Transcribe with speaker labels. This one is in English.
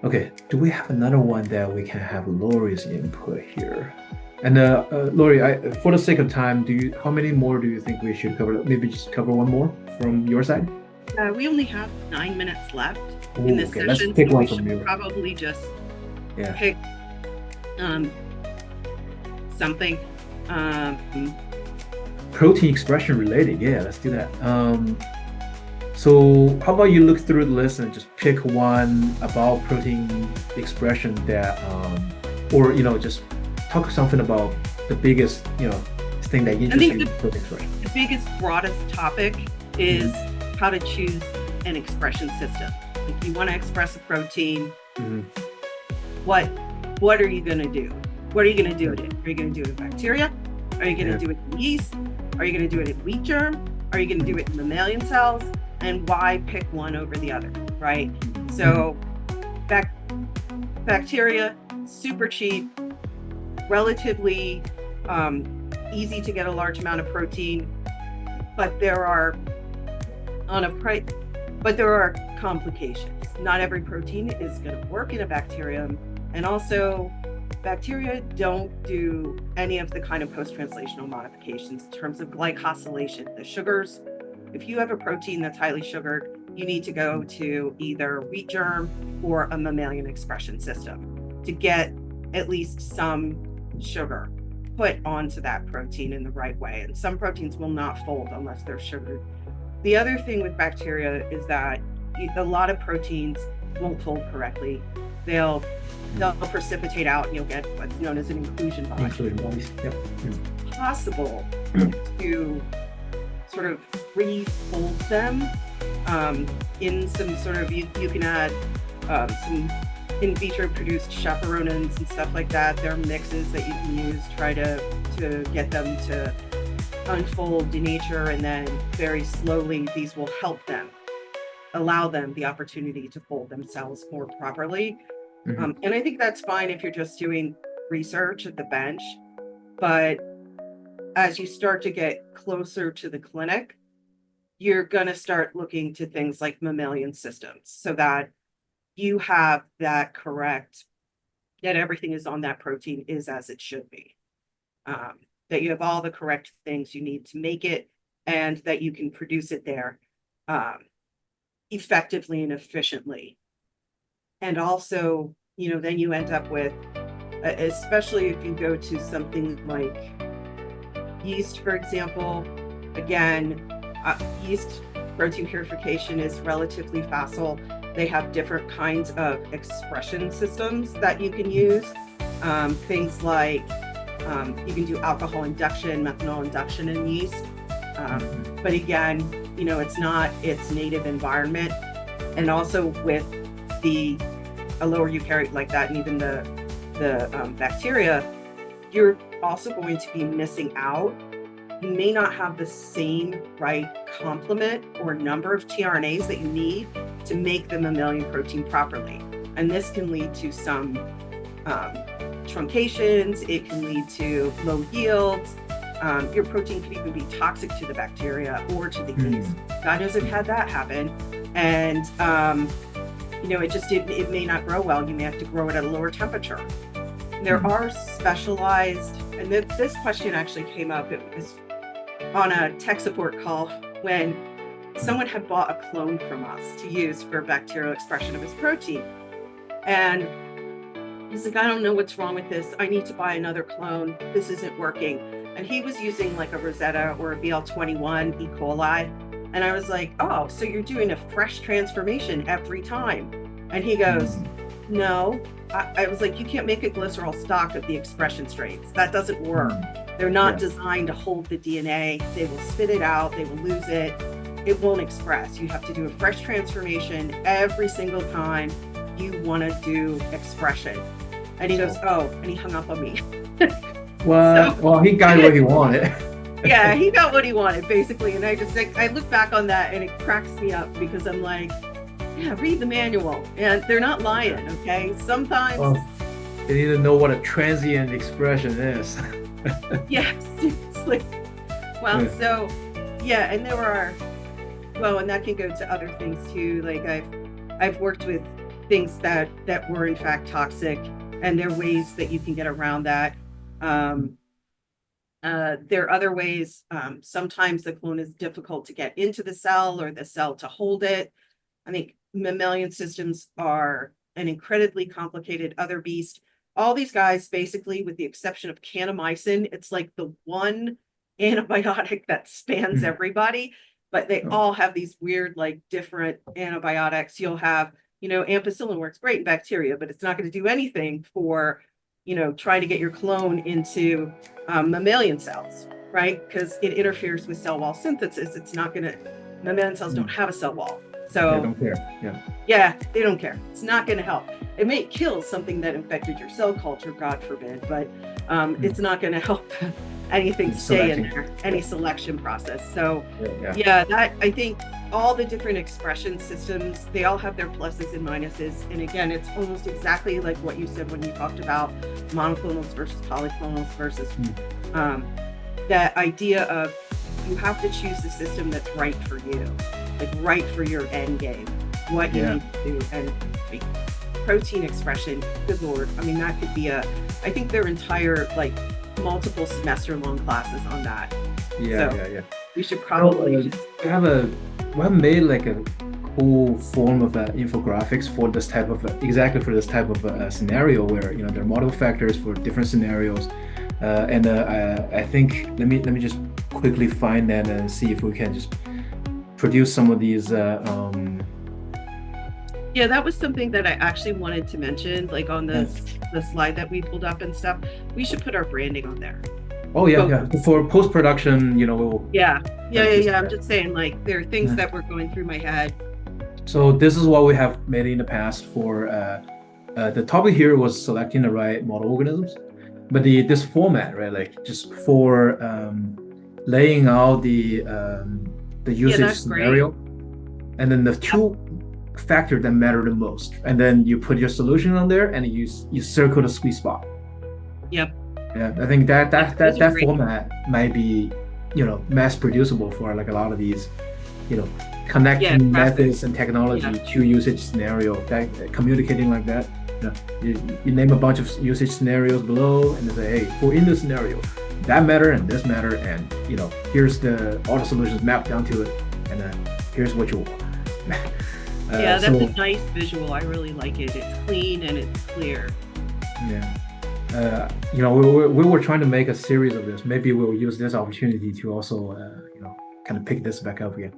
Speaker 1: Okay, do we have another one that we can have Lori's input here? And Lori, for the sake of time, how many more do you think we should cover? Maybe just cover one more from your side?
Speaker 2: We only have 9 minutes left in
Speaker 1: Ooh,
Speaker 2: this
Speaker 1: okay, let's
Speaker 2: session,
Speaker 1: pick
Speaker 2: so we
Speaker 1: one from
Speaker 2: should
Speaker 1: you.
Speaker 2: probably just
Speaker 1: Yeah.
Speaker 2: pick um, something.
Speaker 1: Protein expression related. Yeah, let's do that. So how about you look through the list and just pick one about protein expression that, or just talk something about the biggest, thing that
Speaker 2: I think
Speaker 1: interesting in protein expression.
Speaker 2: the biggest, broadest topic is
Speaker 1: Mhm.
Speaker 2: how to choose an expression system. If you want to express a protein,
Speaker 1: Mhm.
Speaker 2: what what are you going to do? What are you going to do it in? Are you going to do it in bacteria? Are you going
Speaker 1: Yeah.
Speaker 2: to do it in yeast? Are you going to do it in wheat germ? Are you going to do it in mammalian cells? And why pick one over the other, right? So bacteria, super cheap, relatively easy to get a large amount of protein, but there are complications. Not every protein is going to work in a bacterium, and also bacteria don't do any of the kind of post-translational modifications in terms of glycosylation. The sugars, if you have a protein that's highly sugared, you need to go to either wheat germ or a mammalian expression system to get at least some sugar put onto that protein in the right way. And some proteins will not fold unless they're sugared. The other thing with bacteria is that a lot of proteins won't fold correctly. They'll precipitate out and you'll get what's known as an inclusion body.
Speaker 1: Including bodies. Yep.
Speaker 2: It's possible to sort of refold them in some sort of, you can add some in vitro produced chaperonins and stuff like that. There are mixes that you can use, try to get them to unfold, denature, and then very slowly these will help them, allow them the opportunity to fold themselves more properly.
Speaker 1: Mhm.
Speaker 2: And I think that's fine if you're just doing research at the bench, but as you start to get closer to the clinic, you're going to start looking to things like mammalian systems so that you have that correct, that everything is on that protein is as it should be. That you have all the correct things you need to make it, and that you can produce it there effectively and efficiently. And also, then you end up with, especially if you go to something like yeast, for example, again, yeast protein purification is relatively facile. They have different kinds of expression systems that you can use. Things like you can do alcohol induction, methanol induction in yeast. But again, it's not its native environment. And also with a lower eukaryote like that, and even the bacteria, you're also going to be missing out. You may not have the same right complement or number of tRNAs that you need to make the mammalian protein properly. And this can lead to some truncations. It can lead to low yields. Your protein could even be toxic to the bacteria or to the yeast. God knows I've had that happen. And, it may not grow well. You may have to grow it at a lower temperature. There are specialized, and this question actually came up, it was on a tech support call when someone had bought a clone from us to use for bacterial expression of his protein. And he's like, I don't know what's wrong with this. I need to buy another clone. This isn't working. And he was using like a Rosetta or a BL21 E. coli. And I was like, oh, so you're doing a fresh transformation every time. And he goes, no. I was like, you can't make a glycerol stock of the expression strains. That doesn't work. They're not designed to hold the DNA. They will spit it out. They will lose it. It won't express. You have to do a fresh transformation every single time you want to do expression. And he goes, oh, and he hung up on me.
Speaker 1: Well, he got what he wanted.
Speaker 2: Yeah, he got what he wanted, basically. And I look back on that and it cracks me up because I'm like, yeah, read the manual. And they're not lying, okay? Sometimes.
Speaker 1: Well, they need to know what a transient expression is.
Speaker 2: Yes, seriously. Well, so, yeah, and and that can go to other things too. Like I've worked with things that were in fact toxic, and there are ways that you can get around that. There are other ways. Sometimes the clone is difficult to get into the cell or the cell to hold it. I think mammalian systems are an incredibly complicated other beast. All these guys, basically, with the exception of kanamycin, it's like the one antibiotic that spans everybody, but they all have these weird, like different antibiotics. You'll have, ampicillin works great in bacteria, but it's not going to do anything for, trying to get your clone into mammalian cells, right? Because it interferes with cell wall synthesis. It's not going to, mammalian cells don't have a cell wall. So
Speaker 1: they don't care.
Speaker 2: Yeah, they don't care. It's not going to help. It may kill something that infected your cell culture, God forbid, but it's not going to help anything stay in there, any selection process. So that, I think all the different expression systems, they all have their pluses and minuses. And again, it's almost exactly like what you said when you talked about monoclonals versus polyclonals versus that idea of you have to choose the system that's right for you, like right for your end game, what you need to do. And protein expression, good Lord. I mean, that could be I think their entire, like, multiple semester long classes on that. Yeah. We should probably
Speaker 1: we have made like a cool form of infographics for this type of exactly for this type of scenario where there are multiple factors for different scenarios, and I think let me just quickly find that and see if we can just produce some of these.
Speaker 2: Yeah, that was something that I actually wanted to mention, like on the slide that we pulled up and stuff. We should put our branding on there.
Speaker 1: Oh yeah. For post-production, we'll.
Speaker 2: Yeah. I'm just saying, like, there are things that were going through my head.
Speaker 1: So this is what we have made in the past for the topic here was selecting the right model organisms, but this format, right, like just for laying out the usage scenario, and then the two factor that matter the most, and then you put your solution on there and you circle the sweet spot.
Speaker 2: Yep.
Speaker 1: Yeah, I think that format might be mass producible for like a lot of these connecting methods and technology to usage scenario, that communicating like that. You name a bunch of usage scenarios below and say, hey, for in this scenario that matter and this matter, and here's all the solutions mapped down to it, and then here's what you want.
Speaker 2: That's a nice visual. I really like it. It's clean and it's clear.
Speaker 1: Yeah. We were trying to make a series of this. Maybe we'll use this opportunity to also, kind of pick this back up again.